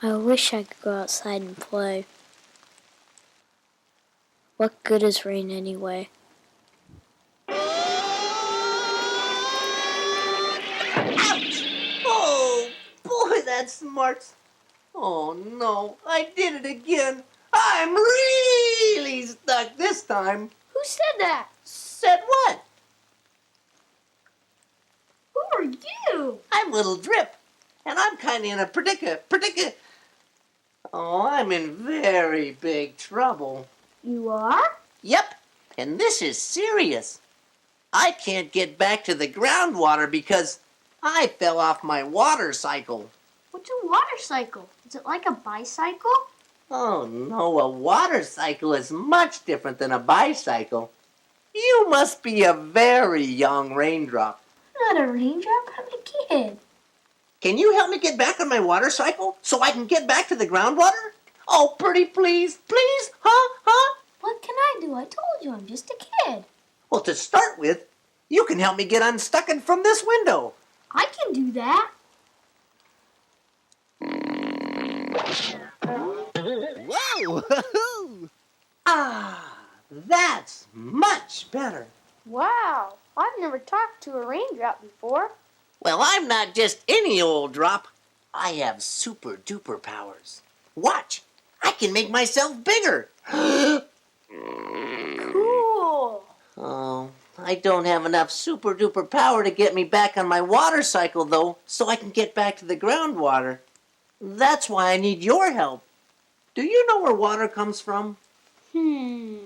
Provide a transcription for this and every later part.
I wish I could go outside and play. What good is rain anyway? Ouch! Oh, boy, that smarts. Oh, no, I did it again. I'm really stuck this time. Who said that? Said what? Who are you? I'm Little Drip, and I'm kind of in a predicament. Oh, I'm in very big trouble. You are? Yep, and this is serious. I can't get back to the groundwater because I fell off my water cycle. What's a water cycle? Is it like a bicycle? Oh no, a water cycle is much different than a bicycle. You must be a very young raindrop. I'm not a raindrop, I'm a kid. Can you help me get back on my water cycle so I can get back to the groundwater? Oh, pretty please, please, huh? What can I do? I told you I'm just a kid. Well, to start with, you can help me get unstuck from this window. I can do that. Whoa! Ah, that's much better. Wow, I've never talked to a raindrop before. Well, I'm not just any old drop. I have super duper powers. Watch, I can make myself bigger. Cool. Oh, I don't have enough super duper power to get me back on my water cycle, though, so I can get back to the groundwater. That's why I need your help. Do you know where water comes from? The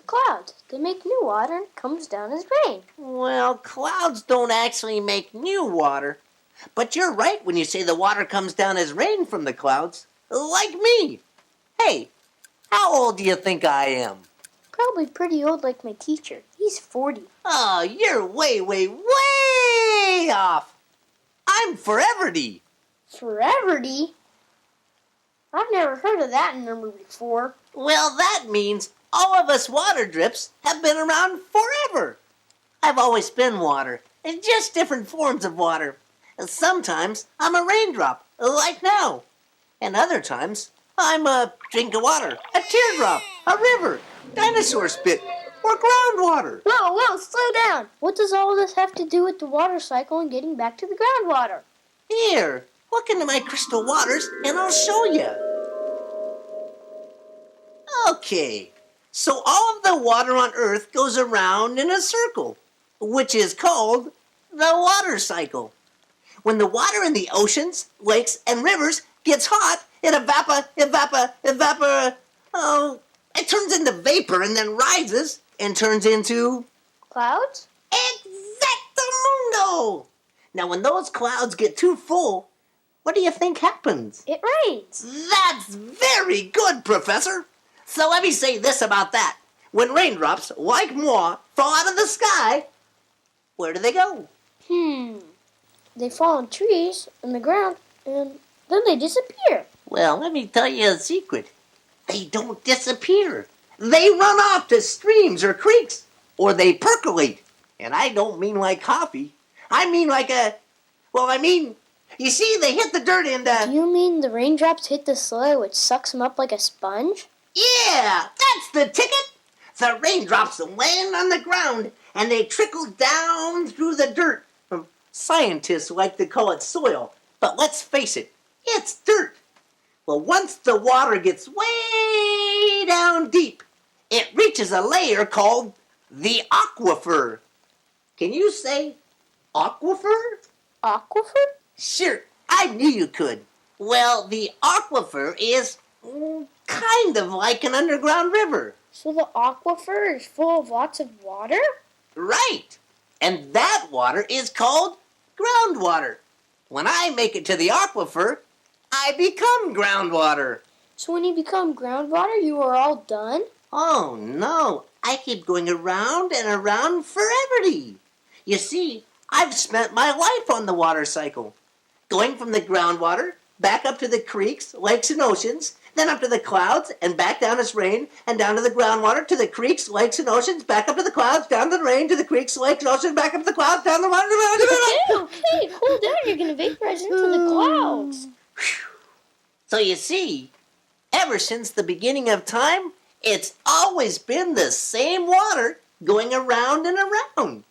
clouds. They make new water and it comes down as rain. Well, clouds don't actually make new water. But you're right when you say the water comes down as rain from the clouds. Like me. Hey, how old do you think I am? Probably pretty old like my teacher. He's 40. Oh, you're way off. I'm foreverty. Foreverty? I've never heard of that number before. Well, that means all of us water drips have been around forever. I've always been water, in just different forms of water. Sometimes I'm a raindrop, like now. And other times I'm a drink of water, a teardrop, a river, dinosaur spit, or groundwater. Whoa, slow down. What does all this have to do with the water cycle and getting back to the groundwater? Here, look into my crystal waters and I'll show you. Okay, so all of the water on Earth goes around in a circle, which is called the water cycle. When the water in the oceans, lakes, and rivers gets hot, it it turns into vapor and then rises and turns into... Clouds? Exactamundo! Now, when those clouds get too full, what do you think happens? It rains. That's very good, Professor. So let me say this about that. When raindrops, like moi, fall out of the sky, where do they go? They fall on trees, on the ground, and then they disappear. Well, let me tell you a secret. They don't disappear. They run off to streams or creeks, or they percolate. And I don't mean like coffee. I mean like you see, they hit the dirt and... Do you mean the raindrops hit the soil, which sucks them up like a sponge? Yeah, that's the ticket. The raindrops land on the ground, and they trickle down through the dirt. Scientists like to call it soil, but let's face it, it's dirt. Well, once the water gets way down deep, it reaches a layer called the aquifer. Can you say aquifer? Aquifer? Sure, I knew you could. Well, the aquifer is kind of like an underground river. So the aquifer is full of lots of water? Right. And that water is called groundwater. When I make it to the aquifer, I become groundwater. So when you become groundwater, you are all done? Oh, no. I keep going around and around foreverty. You see, I've spent my life on the water cycle. Going from the groundwater, back up to the creeks, lakes, and oceans, then up to the clouds, and back down as rain, and down to the groundwater, to the creeks, lakes, and oceans, back up to the clouds, down to the rain, to the creeks, lakes, and oceans, back up to the clouds, down the water. Okay, cool down. You're going to vaporize into the clouds. So you see, ever since the beginning of time, it's always been the same water going around and around.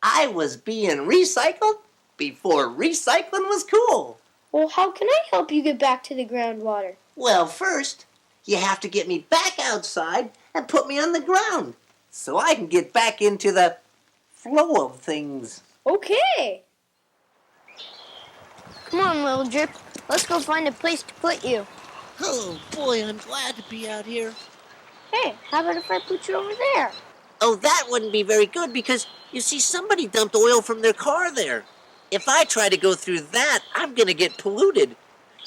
I was being recycled before recycling was cool. Well, how can I help you get back to the groundwater? Well, first, you have to get me back outside and put me on the ground so I can get back into the flow of things. Okay. Come on, little drip. Let's go find a place to put you. Oh, boy, I'm glad to be out here. Hey, how about if I put you over there? Oh, that wouldn't be very good because, you see, somebody dumped oil from their car there. If I try to go through that, I'm going to get polluted.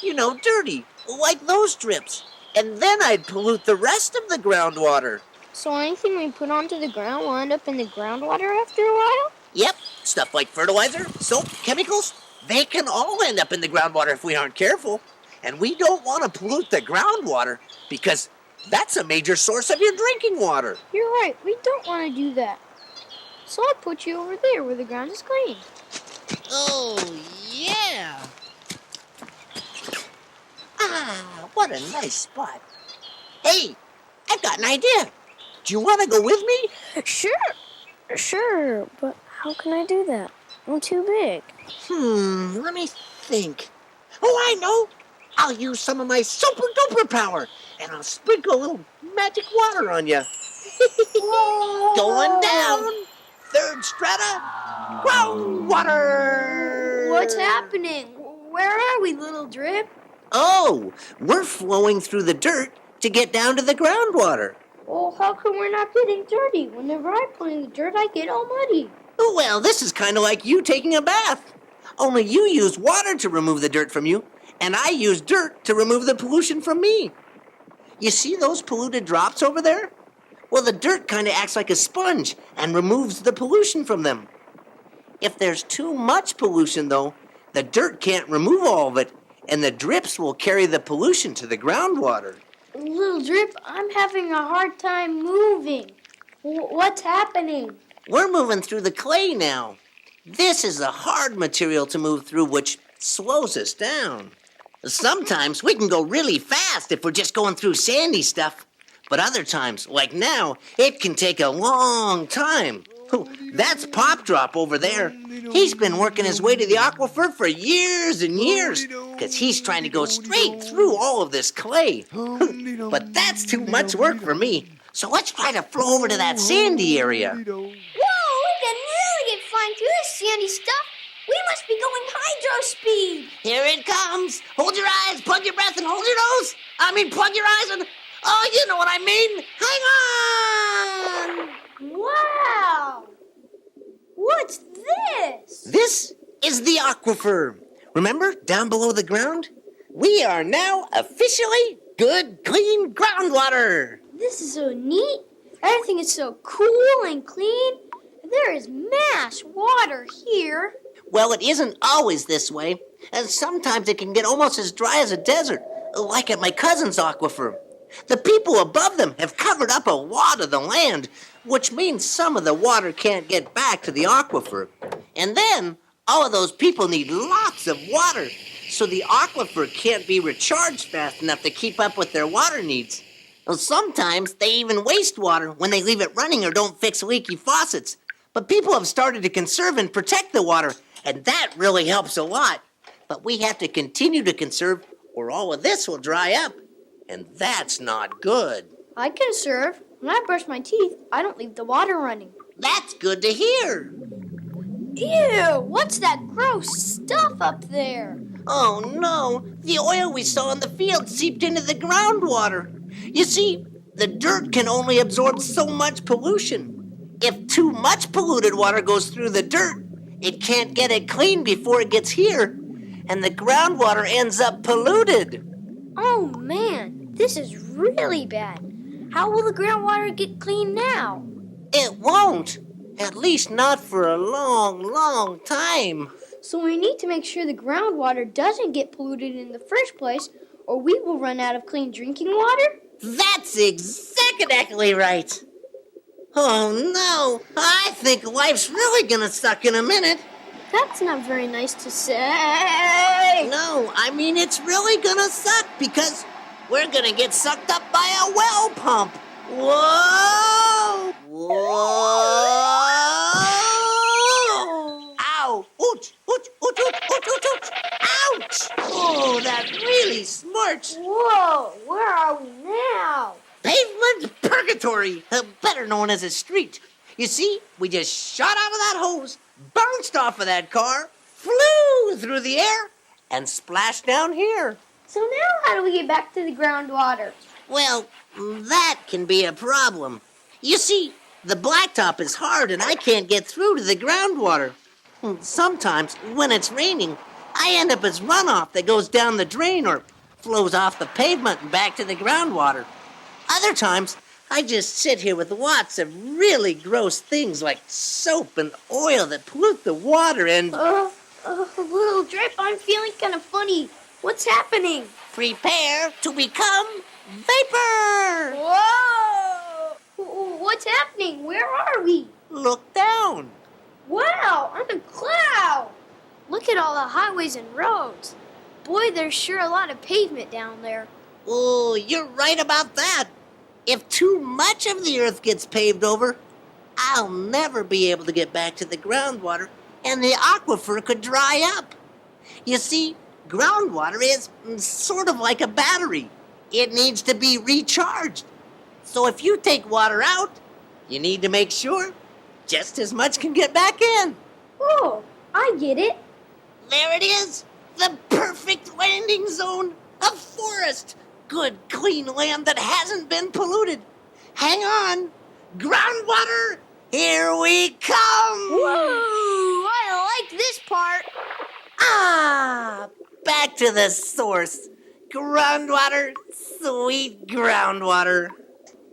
You know, dirty, like those drips. And then I'd pollute the rest of the groundwater. So anything we put onto the ground will end up in the groundwater after a while? Yep, stuff like fertilizer, soap, chemicals, they can all end up in the groundwater if we aren't careful. And we don't want to pollute the groundwater because that's a major source of your drinking water. You're right, we don't want to do that. So I'll put you over there where the ground is clean. Oh, yeah. Ah, what a nice spot. Hey, I've got an idea. Do you want to go with me? Sure, but how can I do that? I'm too big. Let me think. Oh, I know. I'll use some of my super duper power, and I'll sprinkle a little magic water on you. Going down. Third strata, groundwater. What's happening? Where are we, little drip? Oh, we're flowing through the dirt to get down to the groundwater. Well, how come we're not getting dirty? Whenever I play in the dirt, I get all muddy. Well, this is kind of like you taking a bath. Only you use water to remove the dirt from you, and I use dirt to remove the pollution from me. You see those polluted drops over there? Well, the dirt kind of acts like a sponge and removes the pollution from them. If there's too much pollution, though, the dirt can't remove all of it, and the drips will carry the pollution to the groundwater. Little drip, I'm having a hard time moving. What's happening? We're moving through the clay now. This is a hard material to move through, which slows us down. Sometimes we can go really fast if we're just going through sandy stuff. But other times, like now, it can take a long time. That's Pop Drop over there. He's been working his way to the aquifer for years and years, because he's trying to go straight through all of this clay. But that's too much work for me. So let's try to flow over to that sandy area. Whoa, we can really get flying through this sandy stuff. We must be going hydro speed. Here it comes. Hold your eyes, plug your breath, and hold your nose. Plug your eyes and... Oh, you know what I mean. Hang on. Wow. What's this? This is the aquifer. Remember, down below the ground? We are now officially good, clean groundwater. This is so neat. Everything is so cool and clean. There is mass water here. Well, it isn't always this way. And sometimes it can get almost as dry as a desert, like at my cousin's aquifer. The people above them have covered up a lot of the land, which means some of the water can't get back to the aquifer. And then, all of those people need lots of water, so the aquifer can't be recharged fast enough to keep up with their water needs. Well, sometimes they even waste water when they leave it running or don't fix leaky faucets. But people have started to conserve and protect the water, and that really helps a lot. But we have to continue to conserve, or all of this will dry up. And that's not good. I conserve. When I brush my teeth, I don't leave the water running. That's good to hear. Ew, what's that gross stuff up there? Oh no, the oil we saw in the field seeped into the groundwater. You see, the dirt can only absorb so much pollution. If too much polluted water goes through the dirt, it can't get it clean before it gets here, and the groundwater ends up polluted. Oh man, this is really bad. How will the groundwater get clean now? It won't. At least not for a long, long time. So we need to make sure the groundwater doesn't get polluted in the first place, or we will run out of clean drinking water? That's exactly right. Oh no, I think life's really gonna suck in a minute. That's not very nice to say. No, I mean, it's really gonna suck because we're gonna get sucked up by a well pump. Whoa! Whoa! Ow! Ouch! Ouch! Ouch! Ouch! Ouch! Ouch! Ouch! Ouch! Oh, that really smarts. Whoa, where are we now? Pavement purgatory, better known as a street. You see, we just shot out of that hose, bounced off of that car, flew through the air, and splashed down here. So now how do we get back to the groundwater? Well, that can be a problem. You see, the blacktop is hard and I can't get through to the groundwater. Sometimes, when it's raining, I end up as runoff that goes down the drain or flows off the pavement and back to the groundwater. Other times, I just sit here with lots of really gross things like soap and oil that pollute the water and... Little Drip, I'm feeling kind of funny. What's happening? prepare to become vapor! Whoa! What's happening? Where are we? Look down. Wow, I'm a cloud! Look at all the highways and roads. Boy, there's sure a lot of pavement down there. Oh, you're right about that. If too much of the earth gets paved over, I'll never be able to get back to the groundwater, and the aquifer could dry up. You see, groundwater is sort of like a battery. It needs to be recharged. So if you take water out, you need to make sure just as much can get back in. Oh, I get it. There it is, the perfect landing zone, a forest. Good, clean land that hasn't been polluted. Hang on, groundwater, here we come. Whoa, I like this part. Ah, back to the source. Groundwater, sweet groundwater.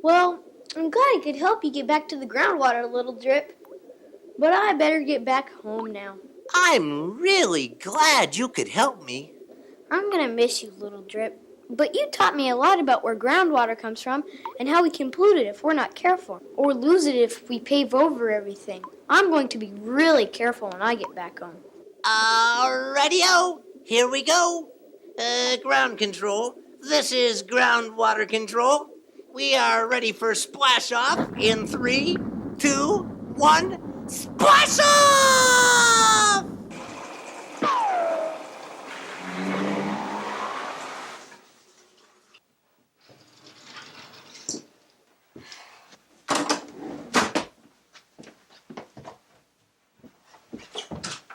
Well, I'm glad I could help you get back to the groundwater, Little Drip. But I better get back home now. I'm really glad you could help me. I'm gonna miss you, Little Drip. But you taught me a lot about where groundwater comes from and how we can pollute it if we're not careful, or lose it if we pave over everything. I'm going to be really careful when I get back home. Radio, here we go. Ground control. This is groundwater control. We are ready for splash off in 3, 2, 1. Splash off!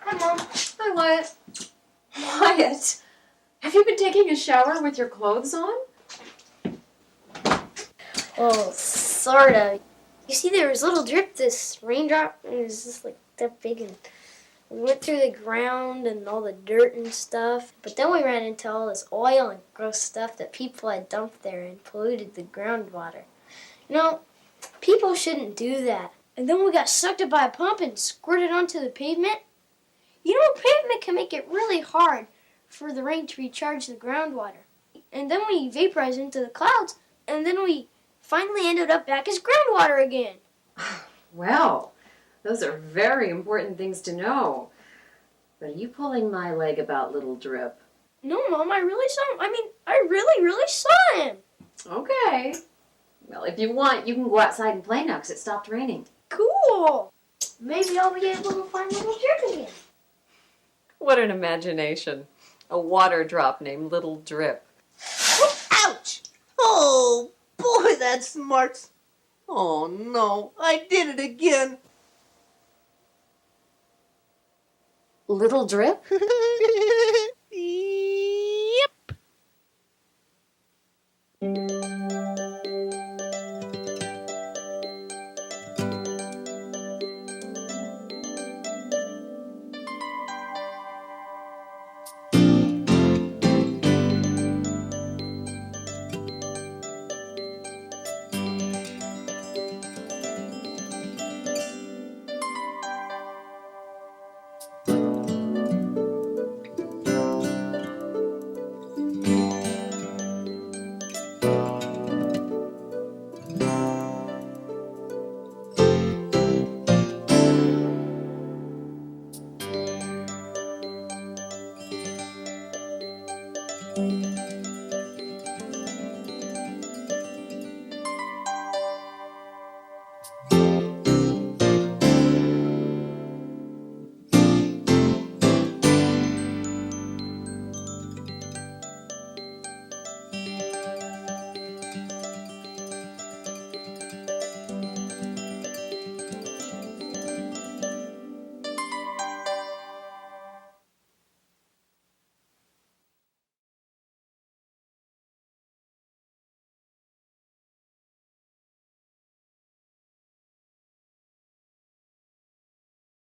Hi, Mom. Hi, Wyatt. Wyatt, have you been taking a shower with your clothes on? Well, sort of. You see, there was Little Drip, this raindrop, and it was just like that big, and we went through the ground and all the dirt and stuff. But then we ran into all this oil and gross stuff that people had dumped there and polluted the groundwater. You know, people shouldn't do that. And then we got sucked up by a pump and squirted onto the pavement. You know, pavement can make it really hard for the rain to recharge the groundwater. And then we vaporized into the clouds, and then we finally ended up back as groundwater again. Well, those are very important things to know. But are you pulling my leg about Little Drip? No, Mom, I really saw him. I mean, I really saw him. Okay. Well, if you want, you can go outside and play now because it stopped raining. Cool. Maybe I'll be able to find Little Drip again. What an imagination. A water drop named Little Drip. Ouch! Oh, boy, that smarts. Oh, no, I did it again. Little Drip? Yep.